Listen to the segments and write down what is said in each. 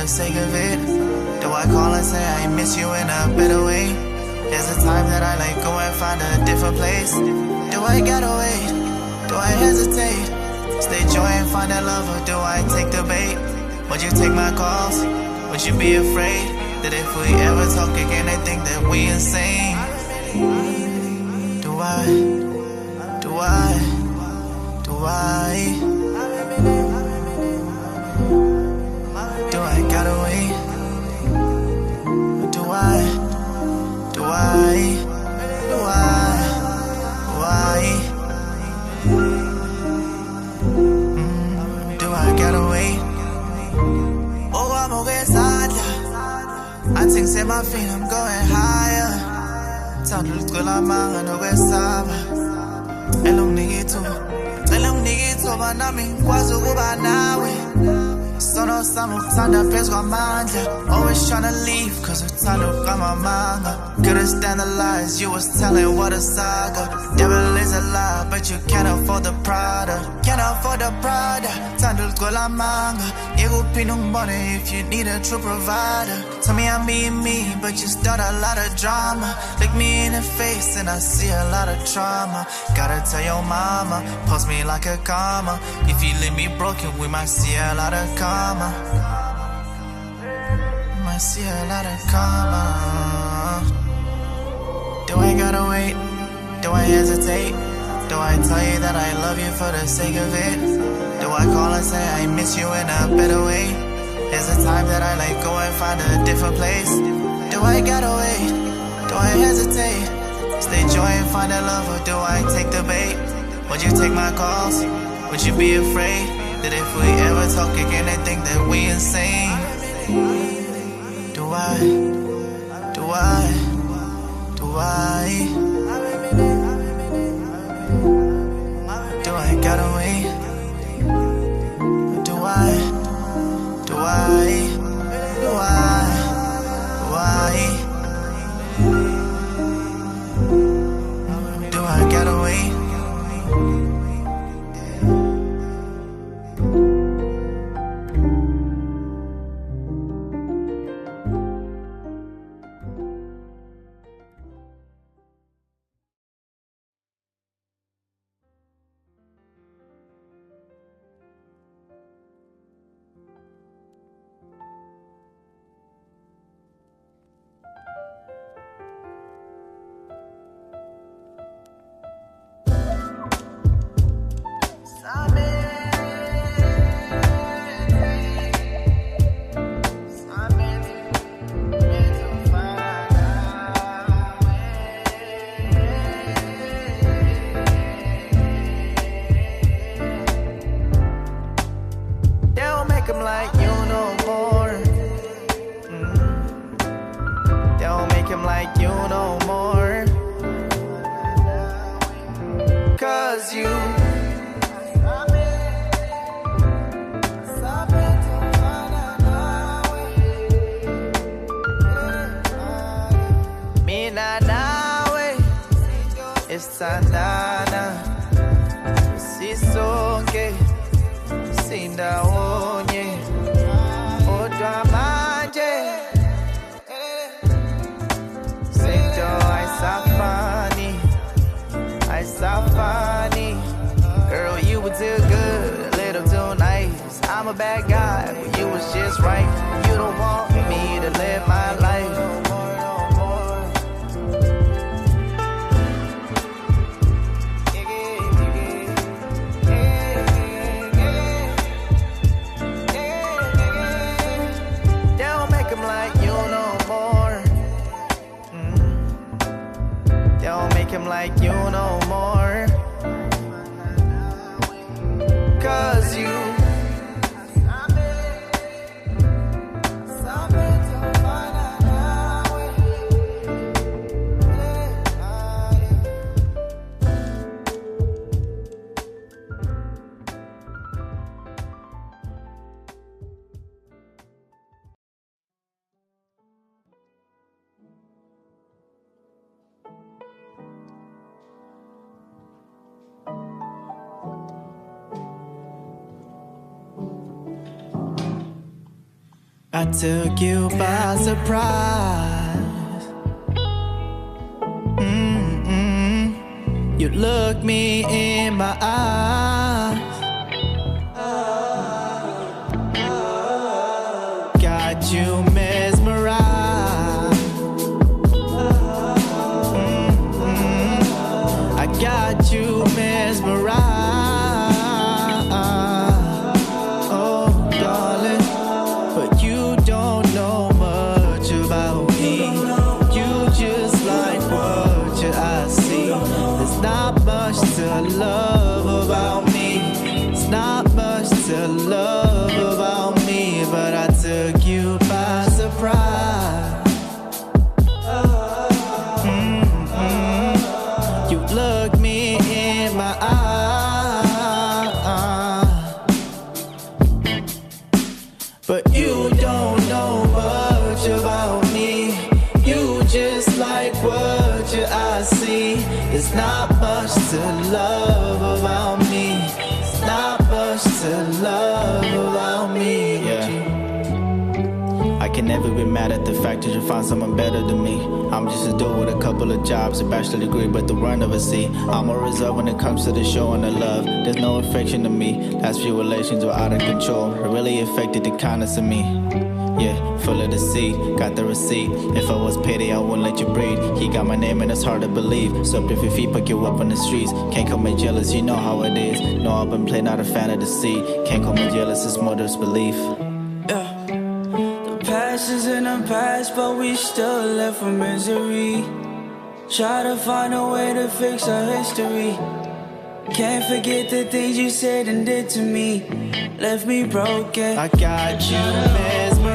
sake of it? Do I call and say I miss you in a better way? There's a time that I like go and find a different place. Do I gotta wait? Do I hesitate? Stay joy and find that love, or do I take the bait? Would you take my calls? Would you be afraid that if we ever talk again they think that we insane? Do I gotta wait? Do I gotta wait? Oh, I'm okay, I think say my feet, I'm going higher. Thanda ulicwela amanga nokwesaba. Elungikithuba nami ngikwazi ukuba nawe. Sono sami ukuthanda phezu kwamandla. Always tryna leave cause uthanda ukamamanga. Couldn't stand the lies, you was telling what a saga. Devil is a lie, but you can't afford the Prada. Can't afford the Prada. Thanda ulicwela amanga. Yekuphinda ungibone if you need a true provider. Tell me I'm being me, but you start a lot of drama. Look me in the face and I see a lot of trauma. Gotta tell your mama, post me like a comma. If you leave me broken, we might see a lot of karma. Might see a lot of karma. Do I gotta wait? Do I hesitate? Do I tell you that I love you for the sake of it? Do I call and say I miss you in a better way? There's a time that I like go and find a different place. Do I gotta wait? Do I hesitate? Stay joy and find that love, or do I take the bait? Would you take my calls? Would you be afraid that if we ever talk again they think that we insane? Do I gotta wait? Do I gotta wait? Like you no more. Don't make him like you no more. Cause you Mina nawe Istandana Sisonke Sindawonye Odwa manje Sinto I safani Girl, you were too good, a little too nice. I'm a bad guy, but you was just right. You don't want me to live my life. Him like you no more. Cause you I took you by surprise. You looked me in my eyes. Got you mesmerized. I got you mesmerized. Oh, darling, but you don't know much about me. You just like what your eyes see. There's not much to love about me. There's not much to love about me, but I took you by surprise. You looked me in my eyes, but you don't know much about me. You just like what your eyes see. There's not much to love about me. There's not much to love about me. Yeah. I can never be mad at the fact that you found someone better than me. I'm just a dude with a couple of jobs, a bachelor degree, but the run of a C. I'm more reserved when it comes to the show and the love. There's no affection to me. Last few relations were out of control. It really affected the kindness of me. Yeah, full of deceit, got the receipt. If I was petty, I wouldn't let you breathe. He got my name and it's hard to believe. So if your feet pick you up on the streets, can't call me jealous, you know how it is. No, I've been playing, not a fan of deceit. Can't call me jealous, it's more disbelief. Yeah. The past is in the past, but we still left with misery. Try to find a way to fix our history. Can't forget the things you said and did to me. Left me broken. I got you mesmerized.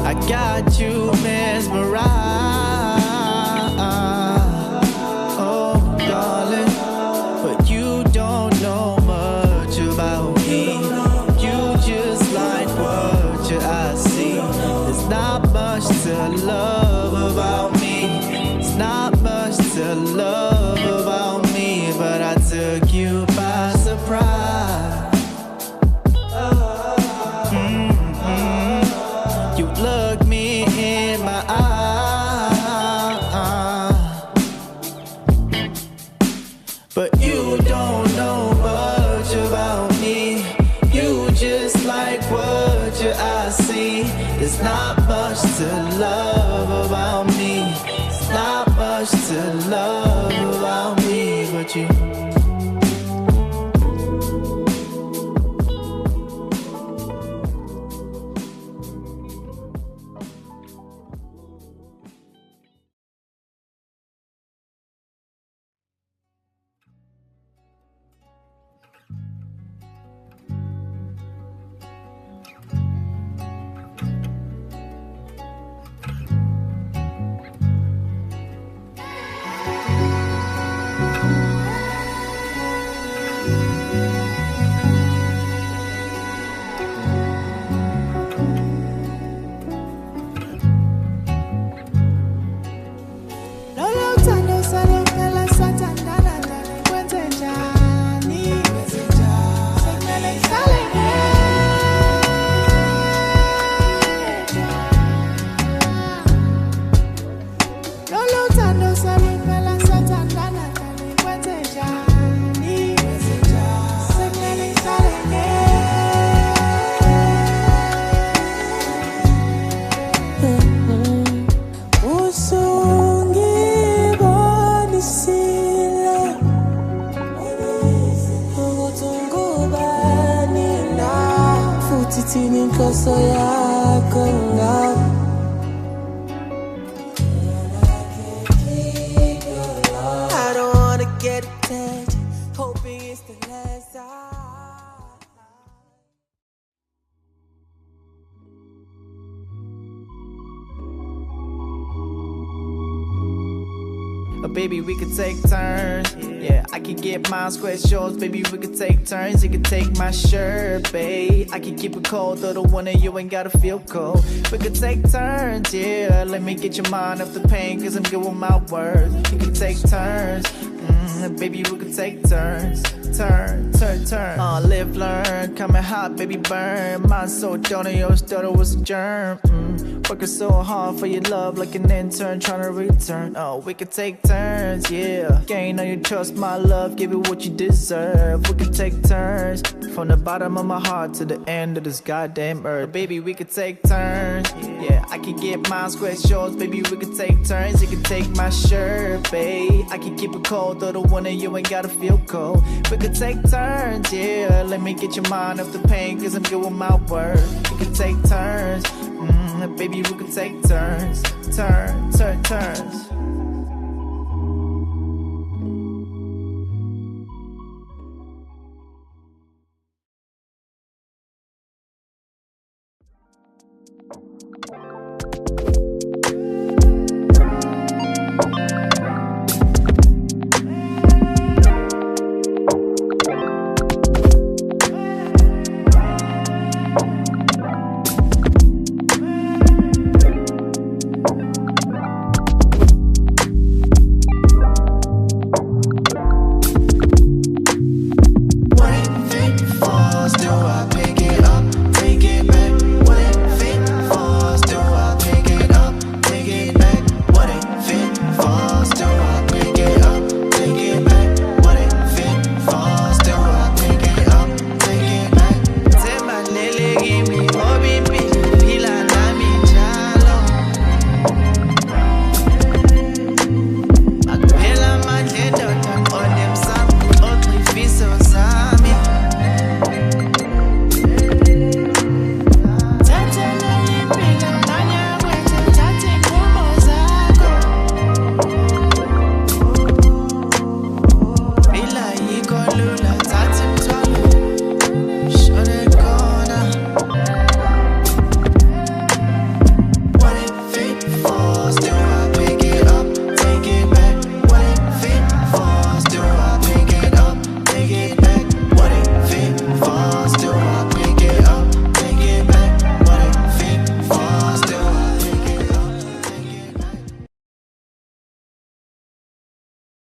I got you mesmerized. Oh, darling, but you don't know much about me. You just like what your eyes see. There's not much to love about me. There's not much to love about me, but I took you by surprise. You looked me in my eyes, but you don't know much about me. You just like what your eyes see. There's not much to love about me. There's not much to love about me, but you. I don't wanna get attached, hoping it's the last time. Baby, we could take turns. Yeah, I could get mine, squash yours. Baby, we could take turns. You could take my shirt, babe. I could keep it cold, though the one of you ain't gotta feel cold. We could take turns, yeah. Let me get your mind off the pain, cause I'm good with my words. You could take turns, baby, we could take turns. turn. Live, learn, coming hot, baby, burn. Mine so dirty, yours daughter was a germ. Working so hard for your love like an intern trying to return. Oh, we could take turns, yeah. Gain on your trust, my love, give you what you deserve. We could take turns from the bottom of my heart to the end of this goddamn earth. Baby, we could take turns, yeah. I could get mine, scratch yours, baby, we could take turns. You could take my shirt, babe. I can keep it cold, though the winter you ain't gotta feel cold. We could take turns, yeah. Let me get your mind off the pain, cause I'm doing my work. We could take turns, baby, we could take turns. Turns.